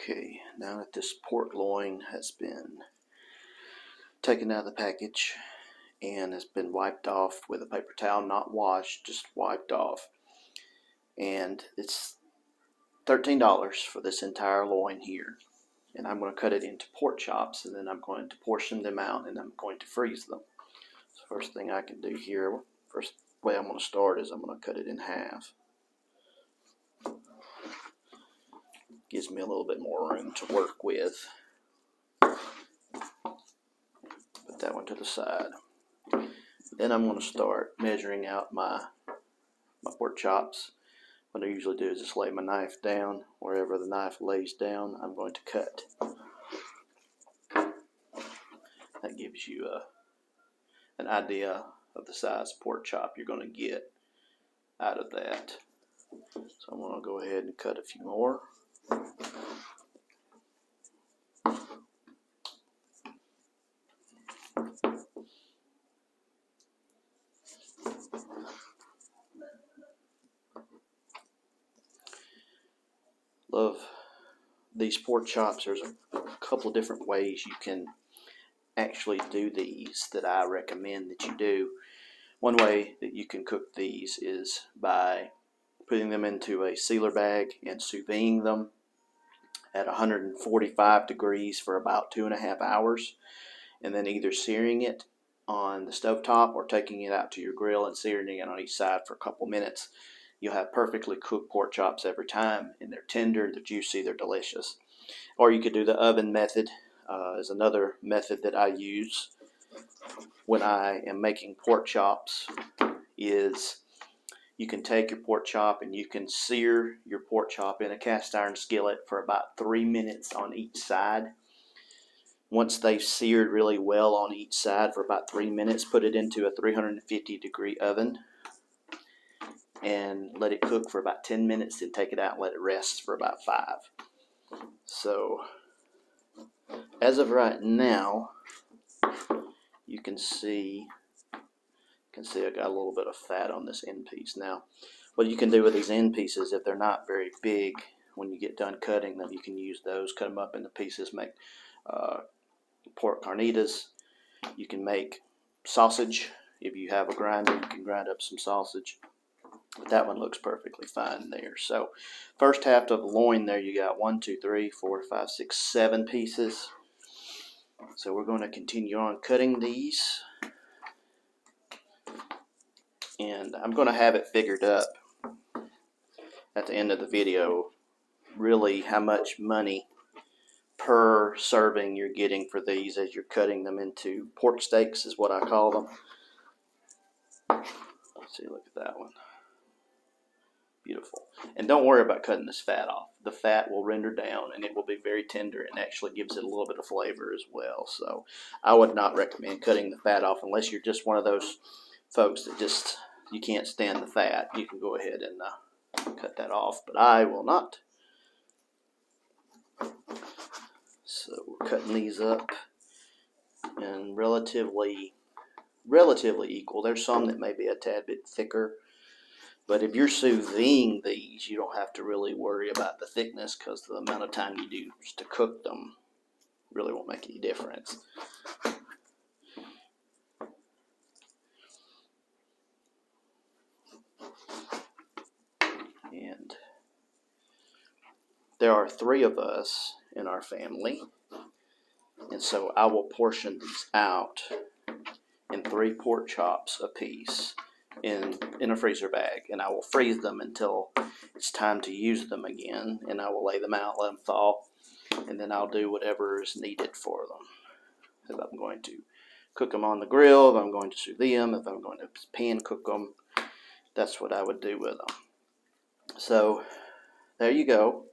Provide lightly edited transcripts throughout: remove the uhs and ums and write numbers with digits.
Okay, now that this pork loin has been taken out of the package and has been wiped off with a paper towel, not washed, just wiped off, and it's $13 for this entire loin here. And I'm going to cut it into pork chops, and then I'm going to portion them out, and I'm going to freeze them. So first thing I can do here, first way I'm going to start is I'm going to cut it in half. Gives me a little bit more room to work with. Put that one to the side. Then I'm going to start measuring out my pork chops. What I usually do is just lay my knife down. Wherever the knife lays down, I'm going to cut. That gives you an idea of the size pork chop you're going to get out of that. So I'm going to go ahead and cut a few more. Love these pork chops. There's a couple of different ways you can actually do these that I recommend that you do. One way that you can cook these is by putting them into a sealer bag and sous videing them at 145 degrees for about 2.5 hours, and then either searing it on the stovetop or taking it out to your grill and searing it on each side for a couple minutes. You'll have perfectly cooked pork chops every time, and they're tender, they're juicy, they're delicious. Or you could do the oven method. Is another method that I use when I am making pork chops. Is you can take your pork chop and you can sear your pork chop in a cast iron skillet for about 3 minutes on each side. Once they've seared really well on each side for about 3 minutes, put it into a 350-degree oven and let it cook for about 10 minutes, then take it out and let it rest for about 5. So as of right now, you can see I got a little bit of fat on this end piece. Now, what you can do with these end pieces, if they're not very big, when you get done cutting them, you can use those, cut them up into pieces, make pork carnitas. You can make sausage. If you have a grinder, you can grind up some sausage. But that one looks perfectly fine there. So first half of the loin there, you got 1, 2, 3, 4, 5, 6, 7 pieces. So we're going to continue on cutting these. And I'm going to have it figured up at the end of the video, really how much money per serving you're getting for these as you're cutting them into pork steaks is what I call them. Let's see, look at that one. Beautiful. And don't worry about cutting this fat off. The fat will render down and it will be very tender and actually gives it a little bit of flavor as well. So I would not recommend cutting the fat off unless you're just one of those folks that just, you can't stand the fat. You can go ahead and cut that off, but I will not. So we're cutting these up and relatively equal. There's some that may be a tad bit thicker, but if you're sous videing these, you don't have to really worry about the thickness because the amount of time you do to cook them really won't make any difference. And there are 3 of us in our family, and so I will portion these out in 3 pork chops apiece in a freezer bag, and I will freeze them until it's time to use them again, and I will lay them out, let them thaw, and then I'll do whatever is needed for them. If I'm going to cook them on the grill, if I'm going to sous vide them, if I'm going to pan cook them, that's what I would do with them. So there you go.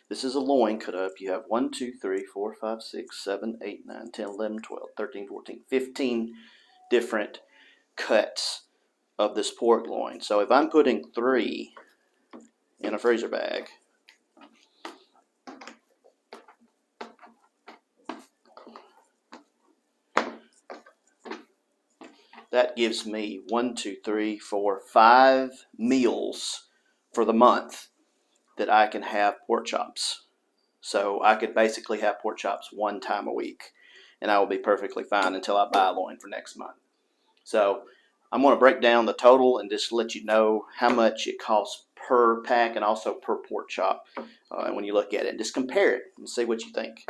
This is a loin cut up. You have 1, 2, 3, 4, 5, 6, 7, 8, 9, 10, 11, 12, 13, 14, 15 different cuts of this pork loin. So if I'm putting 3 in a freezer bag, that gives me 1, 2, 3, 4, 5 meals for the month that I can have pork chops. So I could basically have pork chops one time a week, and I will be perfectly fine until I buy loin for next month. So I'm going to break down the total and just let you know how much it costs per pack and also per pork chop when you look at it. Just compare it and see what you think.